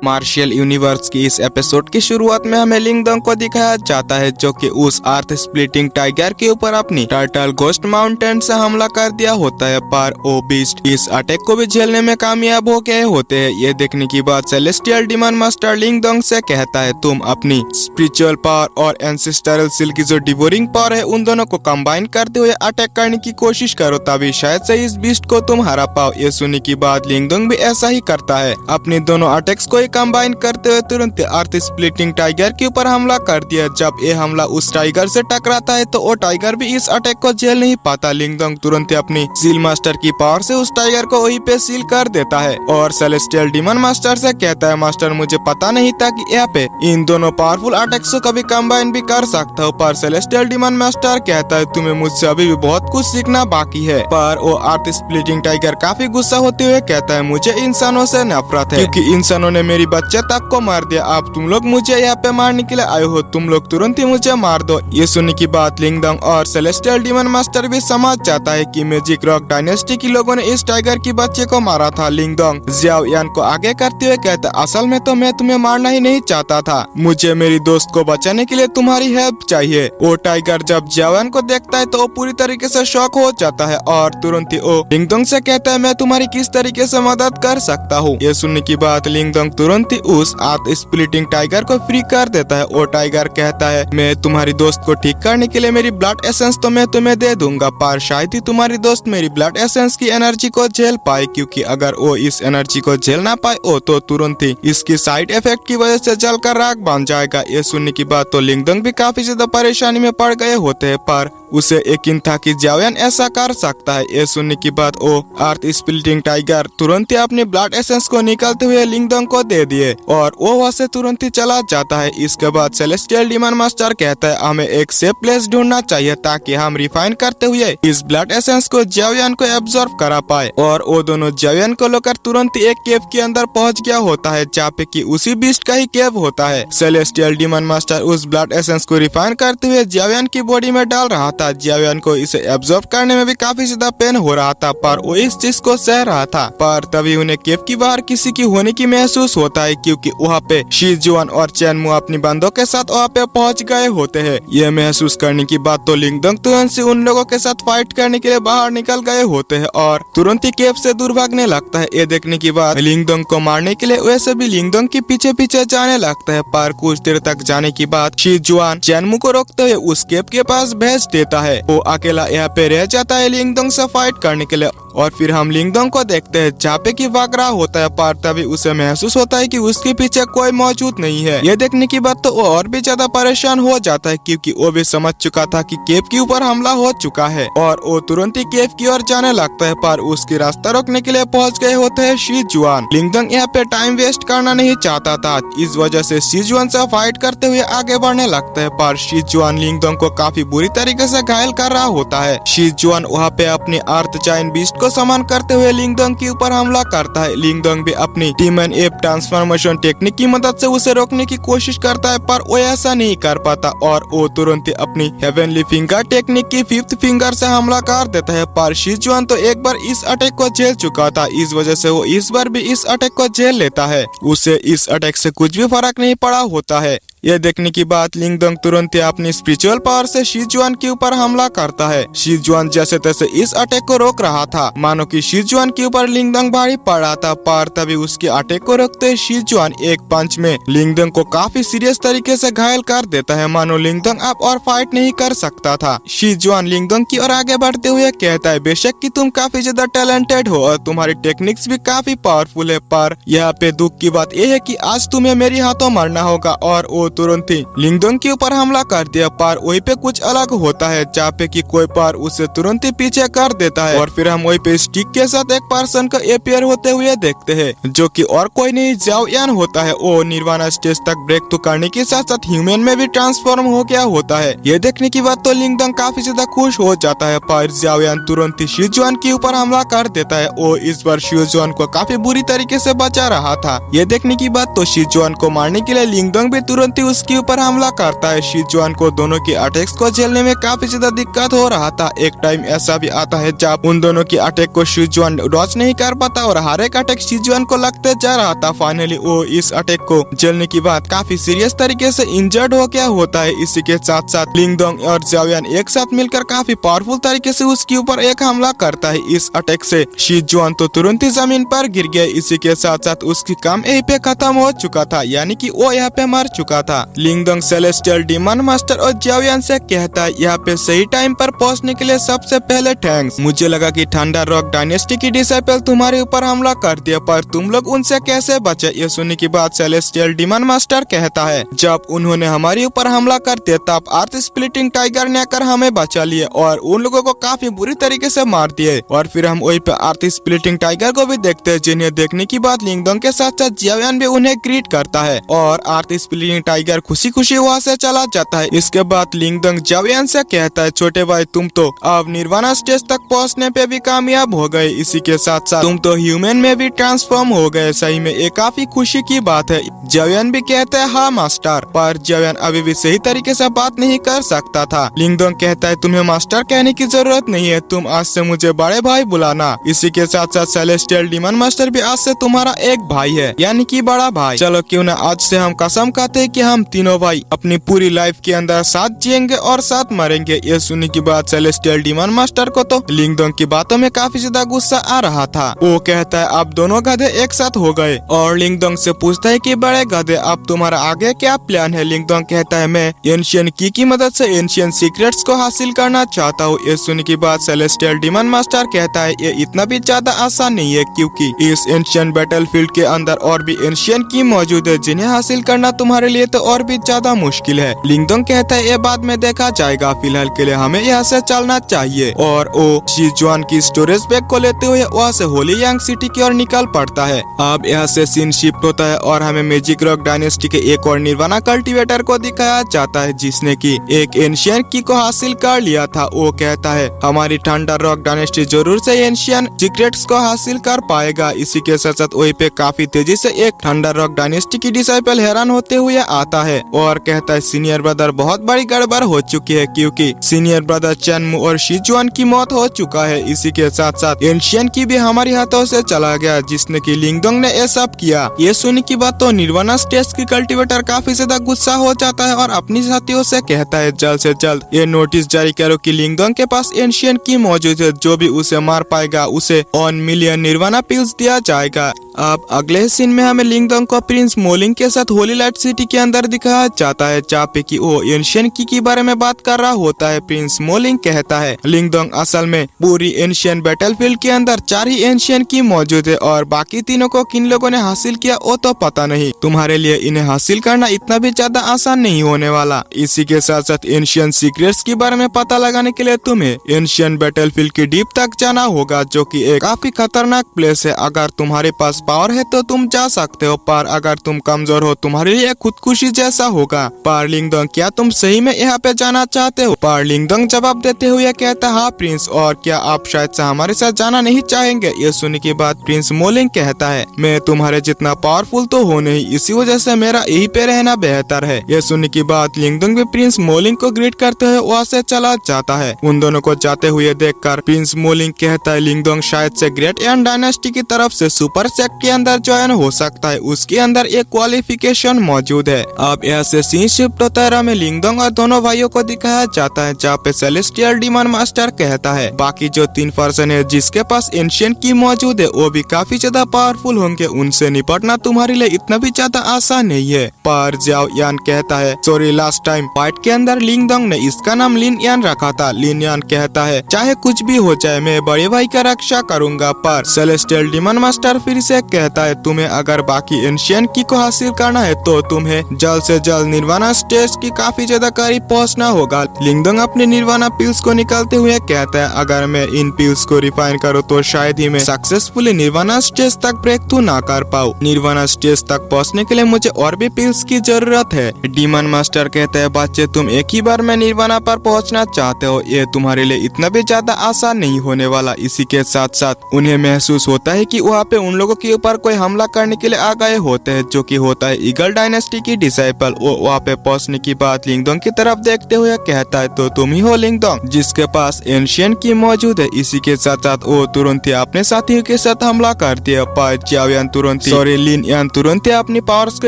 Martial universe की इस episode की शुरुआत में हमें लिंगदोंग को दिखाया जाता है जो कि उस अर्थ स्प्लिटिंग टाइगर के ऊपर अपनी टर्टल घोस्ट माउंटेन से हमला कर दिया होता है, पर ओ बीस्ट इस अटैक को भी झेलने में कामयाब हो गए होते हैं। ये देखने की बाद सेलेस्टियल डीमन मास्टर लिंगदोंग से कहता है तुम अपनी स्पिरिचुअल पावर और एंसेस्टरल स्किल की जो डिवोरिंग पावर है उन दोनों को कंबाइन करते हुए अटैक करने की कोशिश करो, तभी शायद से इस बीस्ट को तुम हरा पाओ। ये सुनने की बाद लिंगदोंग भी ऐसा ही करता है, अपनी दोनों अटैक्स को कंबाइन करते हुए तुरंत अर्थ स्प्लिटिंग टाइगर के ऊपर हमला कर दिया। जब ये हमला उस टाइगर से टकराता है तो वो टाइगर भी इस अटैक को झेल नहीं पाता। लिंगदोंग तुरंत अपनी सील मास्टर की पावर से उस टाइगर को वहीं पे सील कर देता है और सेलेस्टियल डीमन मास्टर से कहता है मास्टर मुझे पता नहीं था कि यहाँ पे इन दोनों पावरफुल अटैक्स को कभी कंबाइन भी कर सकता हूँ, पर सेलेस्टियल डीमन मास्टर कहता है तुम्हें मुझसे अभी भी बहुत कुछ सीखना बाकी है। पर वो अर्थ स्प्लिटिंग टाइगर काफी गुस्सा होते हुए कहता है मुझे इंसानों से नफरत है क्योंकि इंसानों ने मेरी बच्चे तक को मार दिया, अब तुम लोग मुझे यहाँ पे मारने के लिए आए हो, तुम लोग तुरंत ही मुझे मार दो। ये सुनने की बात लिंगदोंग और सेलेस्टियल डीमन मास्टर भी समझ जाता है कि मैजिक रॉक डायनेस्टी के लोगों ने इस टाइगर की बच्चे को मारा था। लिंगदोंग जियाओ यान को आगे करते हुए कहता असल में तो मैं तुम्हें मारना ही नहीं चाहता था, मुझे मेरी दोस्त को बचाने के लिए तुम्हारी हेल्प चाहिए। वो टाइगर जब जियाओ यान को देखता है तो वो पूरी तरीके से शॉक हो जाता है और तुरंत ही वो लिंगदोंग से कहता है मैं तुम्हारी किस तरीके से मदद कर सकता हूँ। ये सुनने की बात लिंगदोंग तुरंत ही उस अर्थ स्प्लिटिंग टाइगर को फ्री कर देता है। वो टाइगर कहता है मैं तुम्हारी दोस्त को ठीक करने के लिए मेरी ब्लड एसेंस तो मैं तुम्हें दे दूंगा, पर शायद ही तुम्हारी दोस्त मेरी ब्लड एसेंस की एनर्जी को झेल पाए, क्योंकि अगर वो इस एनर्जी को झेल ना पाए वो तो तुरंत ही इसकी साइड इफेक्ट की वजह से जलकर राख बन जाएगा। ये सुनने की बात तो लिंगदोंग भी काफी ज्यादा परेशानी में पड़ गए होते हैं, पर उसे यकीन था कि जियाओ यान ऐसा कर सकता है। ये सुनने की बात वो अर्थ स्प्लिटिंग टाइगर तुरंत ही अपने ब्लड एसेंस को निकालते हुए लिंगदोंग को दे दिए और वो वहाँ से तुरंत ही चला जाता है। इसके बाद सेलेस्टियल डीमन मास्टर कहता है हमें एक सेफ प्लेस ढूंढना चाहिए ताकि हम रिफाइन करते हुए इस ब्लड एसेंस को जियाओ यान को एब्जॉर्ब करा पाए, और वो दोनों जियाओ यान को लेकर तुरंत ही एक केव के अंदर पहुंच गया होता है जहाँ पे कि उसी बीस्ट का ही केव होता है। सेलेस्टियल डीमन मास्टर उस ब्लड एसेंस को रिफाइन करते हुए जियाओ यान की बॉडी में डाल रहा था। जियाओ यान को इसे एब्जॉर्ब करने में भी काफी ज्यादा पेन हो रहा था, पर वो इस चीज को सह रहा था। पर तभी उन्हें केव की बाहर किसी की होने की महसूस होता है क्योंकि वहाँ पे शीजुआन और चैनमू अपनी बंदों के साथ वहाँ पे पहुँच गए होते हैं। ये महसूस करने की बात तो लिंगदोंग तुरंत से उन लोगों के साथ फाइट करने के लिए बाहर निकल गए होते हैं और तुरंत ही केव से दूर भागने लगता है। ये देखने की बाद लिंगदोंग को मारने के लिए वैसे भी लिंगदोंग के पीछे पीछे जाने लगता है, पर कुछ देर तक जाने की बाद शीजुआन चैनमू को रोकते हुए उस केव के पास भेज देता है। वो अकेला यहाँ पे रह जाता है लिंगदोंग से फाइट करने के लिए, और फिर हम लिंगदोंग को देखते हैं जहाँ पे कि भाग रहा होता है, पर तभी उसे महसूस होता है कि उसके पीछे कोई मौजूद नहीं है। ये देखने की बात तो वो और भी ज्यादा परेशान हो जाता है क्योंकि वो भी समझ चुका था कि केव के ऊपर हमला हो चुका है और वो तुरंत ही केव की ओर जाने लगता है, पर उसकी रास्ता रोकने के लिए पहुंच गए होते हैं शीजुआन। लिंगदोंग यहाँ पे टाइम वेस्ट करना नहीं चाहता था, इस वजह से शीजुआन से फाइट करते हुए आगे बढ़ने लगता है, पर शीजुआन लिंगदोंग को काफी बुरी तरीके से घायल कर रहा होता है। शीजुआन वहाँ पे अपनी अर्थ जायंट बीस्ट को समान करते हुए लिंगदोंग के ऊपर हमला करता है। लिंगदोंग भी अपनी डीमन एप ट्रांसफॉर्मेशन टेक्निक की मदद से उसे रोकने की कोशिश करता है, पर वो ऐसा नहीं कर पाता और वो तुरंत ही अपनी हेवनली फिंगर टेक्निक की 5th फिंगर से हमला कर देता है। पर शीजुआन तो एक बार इस अटैक को झेल चुका था, इस वजह से वो इस बार भी इस अटैक को झेल लेता है। उसे इस अटैक से कुछ भी फर्क नहीं पड़ा होता है। यह देखने की बात लिंगदोंग तुरंत ही अपनी स्पिरिचुअल पावर से शीजुआन के ऊपर हमला करता है। शीजुआन जैसे तैसे इस अटैक को रोक रहा था, मानो कि शीजुआन के ऊपर लिंगदोंग भारी पड़ रहा था, पर तभी उसके अटैक को रोकते शीजुआन एक पंच में लिंगदोंग को काफी सीरियस तरीके से घायल कर देता है, मानो लिंगदोंग अब और फाइट नहीं कर सकता था। शीजुआन लिंगदोंग की ओर आगे बढ़ते हुए कहता है बेशक कि तुम काफी ज्यादा टैलेंटेड हो और तुम्हारी टेक्निक्स भी काफी पावरफुल है, पर यहाँ पे दुख की बात यह है कि आज तुम्हें मेरे हाथों मरना होगा। और वो तुरंत ही लिंगदोंग के ऊपर हमला कर दिया, पर वहीं पे कुछ अलग होता है जहाँ पे कि कोई पार उसे तुरंत ही पीछे कर देता है और फिर हम वहीं पे स्टिक के साथ एक पर्सन का अपीयर होते हुए देखते हैं जो कि और कोई नहीं जियाओ यान होता है। वो निर्वाणा स्टेज तक ब्रेक तो करने के साथ साथ ह्यूमन में भी ट्रांसफॉर्म हो गया होता है। ये देखने की बात तो लिंगदोंग काफी ज्यादा खुश हो जाता है, पर जियाओ यान तुरंत ही शीजुआन के ऊपर हमला कर देता है। वो इस बार शीजुआन को काफी बुरी तरीके से बचा रहा था। ये देखने की बात तो शीजुआन को मारने के लिए लिंगदोंग भी तुरंत ही उसके ऊपर हमला करता है। शिजुआन को दोनों के अटैक्स को झेलने में काफी ज्यादा दिक्कत हो रहा था। एक टाइम ऐसा भी आता है जब उन दोनों की अटैक को शिजुआन डॉज नहीं कर पाता और हर एक अटैक शिजुआन को लगते जा रहा था। फाइनली वो इस अटैक को झेलने के बाद काफी सीरियस तरीके से इंजर्ड हो गया होता है। इसी के साथ साथ लिंगडोंग और जाओयान एक साथ मिलकर काफी पावरफुल तरीके से उसके ऊपर एक हमला करता है। इस अटैक से शिजुआन तो तुरंत ही जमीन पर गिर गया। इसी के साथ साथ उसकी काम यहीं पे खत्म हो चुका था, यानी कि वो यहाँ पे मर चुका था। लिंगडोंग सेलेस्टियल डीमन मास्टर और जाओयान से कहता है यहाँ पे सही टाइम पर पहुँचने के लिए सबसे पहले थैंक्स। मुझे लगा कि थंडर रॉक डायनेस्टी की डिसाइपल तुम्हारे ऊपर हमला कर दिया, पर तुम लोग उनसे कैसे बचे? ये सुनने के बाद सेलेस्टियल डीमन मास्टर कहता है जब उन्होंने हमारे ऊपर हमला कर दिया तब अर्थ स्प्लिटिंग टाइगर ने आकर हमें बचा लिए और उन लोगों को काफी बुरी तरीके से मार दिए। और फिर हम वहीं पे अर्थ स्प्लिटिंग टाइगर को भी देखते हैं, जिन्हें देखने के बाद लिंगडोंग के साथ साथ जाओयान भी उन्हें ग्रीट करता है और अर्थ स्प्लिटिंग टाइगर खुशी खुशी वहाँ से चला जाता है। इसके बाद लिंगडोंग जाओयान से कहता है छोटे भाई तुम तो अब निर्वाणा स्टेज तक पहुँचने पे भी कामयाब हो गए। इसी के साथ साथ तुम तो ह्यूमन में भी ट्रांसफॉर्म हो गए। सही में ये काफी खुशी की बात है। जाओयान भी कहता है हाँ मास्टर, पर जाओयान अभी भी सही तरीके से बात नहीं कर सकता था। लिंगडोंग कहता है तुम्हें मास्टर कहने की जरूरत नहीं है, तुम आज से मुझे बड़े भाई बुलाना। इसी के साथ साथ सेलेस्टियल डीमन मास्टर भी आज से तुम्हारा एक भाई है, यानी कि बड़ा भाई। चलो क्यों ना आज से हम कसम खाते हैं कि हम तीनों भाई अपनी पूरी लाइफ के अंदर साथ जिएंगे और साथ मरेंगे। ये सुनने की बात सेलेस्टियल डीमन मास्टर को तो लिंगडोंग की बातों में काफी ज्यादा गुस्सा आ रहा था। वो कहता है अब दोनों गधे एक साथ हो गए और लिंगडोंग से पूछता है कि बड़े गधे अब तुम्हारा आगे क्या प्लान है? लिंगडोंग कहता है मैं एंशियन की मदद से एंशियन सीक्रेट्स को हासिल करना चाहता हूँ। ये सुनने की बात सेलेस्टियल डीमन मास्टर कहता है ये इतना भी ज्यादा आसान नहीं है, क्योंकि इस एंशियन बैटलफील्ड के अंदर और भी एंशियन की मौजूद है जिन्हें हासिल करना तुम्हारे लिए तो और भी ज्यादा मुश्किल है। लिंगडोंग कहता है ये बाद में देखा जाएगा, फिलहाल के लिए हमें यहाँ से चलना चाहिए। और वो शिजुआन की स्टोरेज बैग को लेते हुए वहाँ से होली यांग सिटी की ओर निकल पड़ता है। अब यहाँ से सीन शिफ्ट होता है और हमें मैजिक रॉक डायनेस्टी के एक और निर्वाणा कल्टीवेटर को दिखाया जाता है जिसने की एक एंशियन की को हासिल कर लिया था। वो कहता है हमारी थंडर रॉक डायनेस्टी जरूर से एंशियन सीक्रेट्स को हासिल कर पाएगा। इसी के साथ साथ वहीं पे काफी तेजी से एक थंडर रॉक डायनेस्टी की डिसाइपल हैरान होते हुए आता है और कहता है सीनियर ब्रदर बहुत बड़ी गड़बड़ हो चुकी है, क्योंकि सीनियर ब्रदर चेनमू और शिजुआन की मौत हो चुका है। इसी के साथ साथ एंशियन की भी हमारे हाथों से चला गया जिसने की लिंगडोंग ने ये सब किया। ये सुनने की बात तो निर्वाणा स्टेज की कल्टीवेटर काफी ज्यादा गुस्सा हो जाता है और अपनी साथियों से कहता है जल्द से जल्द ये नोटिस जारी करो कि लिंगडोंग के पास एंशियन की मौजूद है, जो भी उसे मार पाएगा उसे 1 मिलियन निर्वाणा पिल्स दिया जाएगा। अब अगले सीन में हमें लिंगडोंग को प्रिंस मोलिंग के साथ होली लाइट सिटी के अंदर दिखाया जाता है जहाँ पे कि वो एंशियन की के बारे में बात कर रहा होता है। प्रिंस मोलिंग कहता है लिंगडोंग असल में पूरी एंशियन बैटलफील्ड के अंदर 4 ही एंशियन की मौजूद है और बाकी तीनों को किन लोगों ने हासिल किया वो तो पता नहीं। तुम्हारे लिए इन्हें हासिल करना इतना भी ज्यादा आसान नहीं होने वाला। इसी के साथ साथ एंशियन सीक्रेट्स के बारे में पता लगाने के लिए तुम्हें एंशियन बैटलफील्ड की डीप तक जाना होगा, जो कि एक काफी खतरनाक प्लेस है। अगर तुम्हारे पास पावर है तो तुम जा सकते हो, पर अगर तुम कमजोर हो तुम्हारे लिए खुदकुशी जैसा होगा। पर लिंगडोंग क्या तुम सही में यहाँ पे जाना चाहते हो? पर लिंगडोंग जवाब देते हुए कहता हाँ प्रिंस, और क्या आप शायद से हमारे साथ जाना नहीं चाहेंगे? ये सुनने के बाद प्रिंस मोलिंग कहता है मैं तुम्हारे जितना पावरफुल तो हो नहीं, इसी वजह से मेरा यहीं पे रहना बेहतर है। ये सुनने की बात लिंगडोंग भी प्रिंस मोलिंग को ग्रीट करते हुए वहाँ से चला जाता है। उन दोनों को जाते हुए देखकर प्रिंस मोलिंग कहता है लिंगडोंग शायद से ग्रेट एंड डायनेस्टी की तरफ से सुपर सेक्ट के अंदर ज्वाइन हो सकता है, उसके अंदर एक क्वालिफिकेशन मौजूद है। अब यहाँ से सीन शिफ्ट होता है, हमें लिंगडोंग और दोनों भाइयों को दिखाया जाता है जहाँ पे सेलेस्टियल डीमन मास्टर कहता है बाकी जो 3 पर्सन है जिसके पास एंशियन की मौजूद है वो भी काफी ज्यादा पावरफुल होंगे, उनसे निपटना तुम्हारे लिए इतना भी ज्यादा आसान नहीं है। पर जाओ यान कहता है सॉरी लास्ट टाइम फाइट के अंदर लिंगडोंग ने इसका नाम लिन यान रखा था। लिन यान कहता है चाहे कुछ भी हो जाए मैं बड़े भाई का रक्षा करूंगा। पर सेलेस्टियल डीमन मास्टर फिर से कहता है तुम्हें अगर बाकी एंशियन की को हासिल करना है तो तुम्हें जल्द से जल्द निर्वाणा स्टेज की काफी ज्यादा करीब पहुंचना होगा। लिंगडोंग अपने निर्वाणा पिल्स को निकालते हुए कहता है अगर मैं इन पिल्स को रिफाइन करूँ तो शायद ही मैं सक्सेसफुली निर्वाणा स्टेज तक ब्रेक थ्रू ना कर पाऊँ। निर्वाणा स्टेज तक पहुंचने के लिए मुझे और भी पिल्स की जरूरत है। डीमन मास्टर कहता है बच्चे तुम एक ही बार में निर्वाणा पर पहुंचना चाहते हो, ये तुम्हारे लिए इतना भी ज्यादा आसान नहीं होने वाला। इसी के साथ साथ उन्हें महसूस होता है कि वहाँ पे उन लोगों की ऊपर कोई हमला करने के लिए आ गए होते हैं, जो कि होता है ईगल डायनेस्टी की डिसाइपल। वो वहाँ पे पहुंचने की बाद लिंगदोंग की तरफ देखते हुए कहता है, तो तुम ही हो लिंगदोंग जिसके पास एंशियंट की मौजूद है। इसी के साथ साथ वो तुरंत ही अपने साथियों के साथ हमला करती है। पर जियाओयान तुरंत लिन यान तुरंत ही अपनी पावर्स को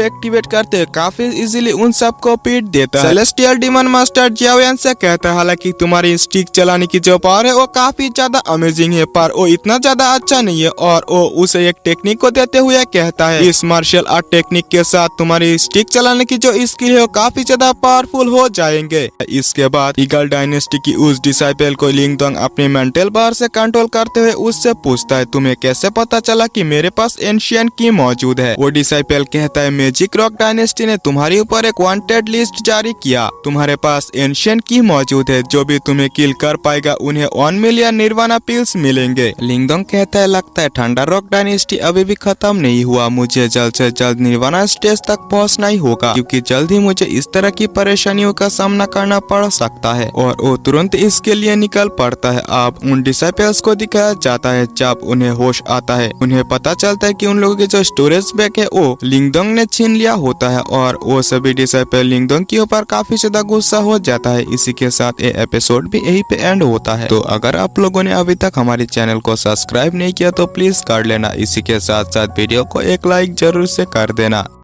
एक्टिवेट करते हुए काफी इजीली उन सबको पीट देता है। सेलेस्टियल डीमन मास्टर जियाओयान से कहता है, हालांकि तुम्हारी स्टिक चलाने की जो पावर है वो काफी ज्यादा अमेजिंग है, पर वो इतना ज्यादा अच्छा नहीं है। और वो उसे एक टेक्निक को देते हुए कहता है, इस मार्शल आर्ट टेक्निक के साथ तुम्हारी स्टिक चलाने की जो स्किल है वो काफी ज्यादा पावरफुल हो जाएंगे। इसके बाद ईगल डायनेस्टी की उस डिसाइपल को लिंगदोंग अपनी मेंटल पावर से कंट्रोल करते हुए उससे पूछता है, तुम्हें कैसे पता चला कि मेरे पास एंशियंट की मौजूद है। वो डिसाइपल कहता है, मैजिक रॉक डायनेस्टी ने तुम्हारे ऊपर एक वांटेड लिस्ट जारी किया। तुम्हारे पास एंशियंट की मौजूद है, जो भी तुम्हें किल कर पाएगा उन्हें 1 मिलियन निर्वाणा पिल्स मिलेंगे। लिंगदोंग कहता है, लगता है थंडर रॉक डायनेस्टी अभी भी खत्म नहीं हुआ। मुझे जल्द से जल्द निर्वाणा स्टेज तक पहुंचना ही होगा, क्योंकि जल्द ही मुझे इस तरह की परेशानियों का सामना करना पड़ सकता है। और वो तुरंत इसके लिए निकल पड़ता है। अब उन डिसाइपल्स को दिखाया जाता है जब उन्हें होश आता है। उन्हें पता चलता है कि उन लोगों के जो स्टोरेज बैग है वो लिंगदोंग ने छीन लिया होता है, और वो सभी डिसाइपल लिंगदोंग के ऊपर काफी ज्यादा गुस्सा हो जाता है। इसी के साथ ये एपिसोड भी यही पे एंड होता है। तो अगर आप लोगों ने अभी तक हमारे चैनल को सब्सक्राइब नहीं किया तो प्लीज कर लेना। इसी के साथ साथ वीडियो को एक लाइक जरूर से कर देना।